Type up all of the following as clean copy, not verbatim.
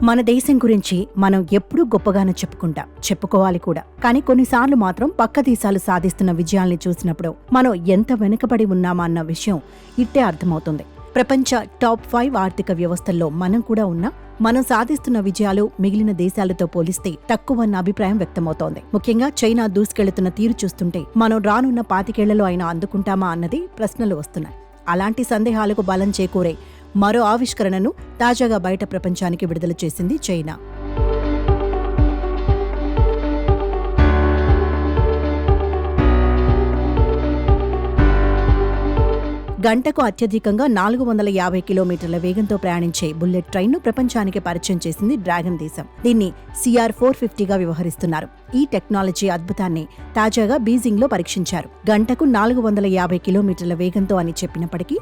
మన దేశం గురించి మనం ఎప్పుడూ గొప్పగానే చెప్పుకోవాలి కూడా. కానీ కొన్నిసార్లు మాత్రం పక్క దేశాలు సాధిస్తున్న విజయాల్ని చూసినప్పుడు మనం ఎంత వెనుకబడి ఉన్నామా అన్న విషయం ఇట్టే అర్థమవుతుంది. ప్రపంచ టాప్ 5 ఆర్థిక వ్యవస్థల్లో మనం కూడా ఉన్నా మనం సాధిస్తున్న విజయాలు మిగిలిన దేశాలతో పోలిస్తే తక్కువన్న అభిప్రాయం వ్యక్తమవుతోంది. ముఖ్యంగా చైనా దూసుకెళ్తున్న తీరు చూస్తుంటే మనం రానున్న 25 ఏళ్లలో అయినా అందుకుంటామా అన్నది ప్రశ్నలు వస్తున్నాయి. అలాంటి సందేహాలకు బలం చేకూరే మరో ఆవిష్కరణను తాజాగా బయట ప్రపంచానికి విడుదల చేసింది చైనా. గంటకు అత్యధికంగా 450 కిలోమీటర్ల వేగంతో ప్రయాణించే బుల్లెట్ ట్రైన్ను ప్రపంచానికి పరిచయం చేసింది డ్రాగన్ దేశం. దీన్ని CR-450గా వ్యవహరిస్తున్నారు. ఈ టెక్నాలజీ అద్భుతాన్ని తాజాగా బీజింగ్లో పరీక్షించారు. గంటకు 450 కిలోమీటర్ల వేగంతో అని చెప్పినప్పటికీ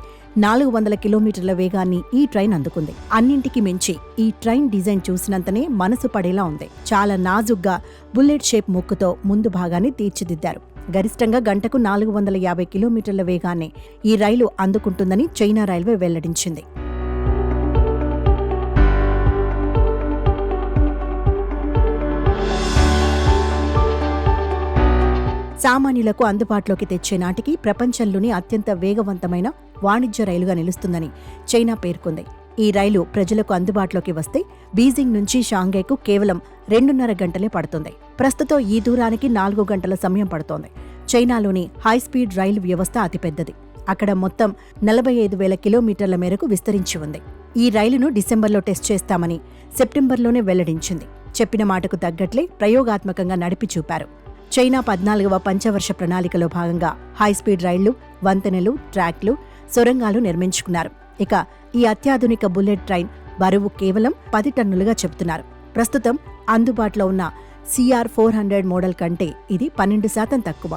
400 కిలోమీటర్ల వేగాన్ని ఈ ట్రైన్ అందుకుంది. అన్నింటికి మించి ఈ ట్రైన్ డిజైన్ చూసినంతనే మనసు పడేలా ఉంది. చాలా నాజుగ్గా బుల్లెట్ షేప్ ముక్కుతో ముందు భాగాన్ని తీర్చిదిద్దారు. గరిష్టంగా గంటకు 450 కిలోమీటర్ల వేగాన్ని ఈ రైలు అందుకుంటుందని చైనా రైల్వే వెల్లడించింది. సామాన్యులకు అందుబాటులోకి తెచ్చే నాటికి ప్రపంచంలోని అత్యంత వేగవంతమైన వాణిజ్య రైలుగా నిలుస్తుందని చైనా పేర్కొంది. ఈ రైలు ప్రజలకు అందుబాటులోకి వస్తే బీజింగ్ నుంచి షాంఘైకు కేవలం 2.5 గంటలే పడుతుంది. ప్రస్తుతం ఈ దూరానికి 4 గంటల సమయం పడుతోంది. చైనాలోని హైస్పీడ్ రైలు వ్యవస్థ అతిపెద్దది. అక్కడ మొత్తం 45,000 కిలోమీటర్ల మేరకు విస్తరించి ఉంది. ఈ రైలును డిసెంబర్లో టెస్ట్ చేస్తామని సెప్టెంబర్లోనే వెల్లడించింది. చెప్పిన మాటకు తగ్గట్లే ప్రయోగాత్మకంగా నడిపి చూపారు. చైనా 14వ పంచవర్ష ప్రణాళికలో భాగంగా హైస్పీడ్ రైళ్లు, వంతెనలు, ట్రాక్లు, సొరంగాలు నిర్మించుకున్నారు. ఇక ఈ అత్యాధునిక బుల్లెట్ ట్రైన్ బరువు కేవలం 10 టన్నులుగా చెబుతున్నారు. ప్రస్తుతం అందుబాటులో ఉన్న CR-400 మోడల్ కంటే ఇది 12% తక్కువ.